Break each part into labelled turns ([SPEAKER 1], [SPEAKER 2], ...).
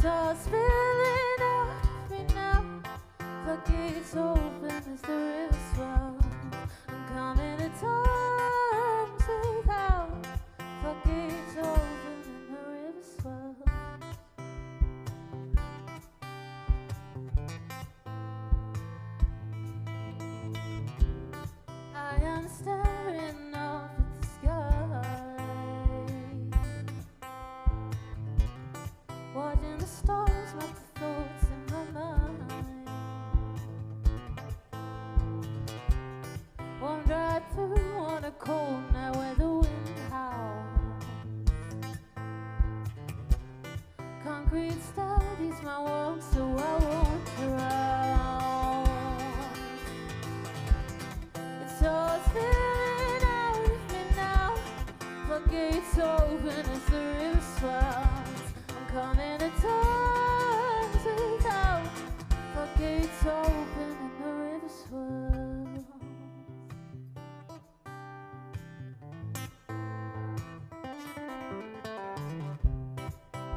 [SPEAKER 1] all spilling out of me now. Floodgates open as the river swells. I'm coming to terms with how floodgates open and the river swells. I am staring up at the sky, watching the stars map the thoughts in my mind. One drive through on a cold night where the wind howls. Concrete steadies my world so I won't drown. It's all spilling out of me now. Floodgates open as the river swells. I'm coming to terms with how floodgates open and the river swells.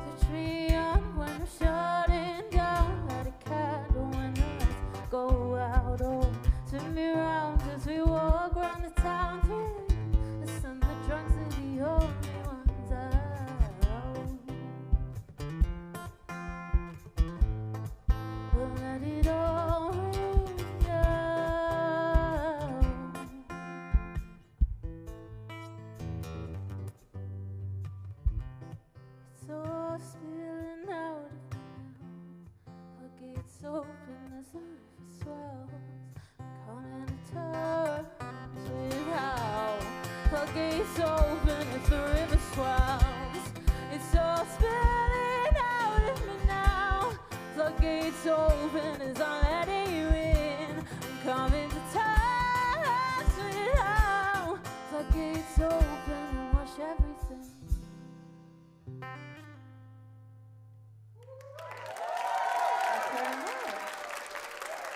[SPEAKER 1] The tree on when we're shutting down, light a candle when the lights go out. Oh, turn me round as we walk round the town. Listen, the drunks are the only ones out. We'll let it all ring out. It's all spilling out of me now. Floodgates open as the river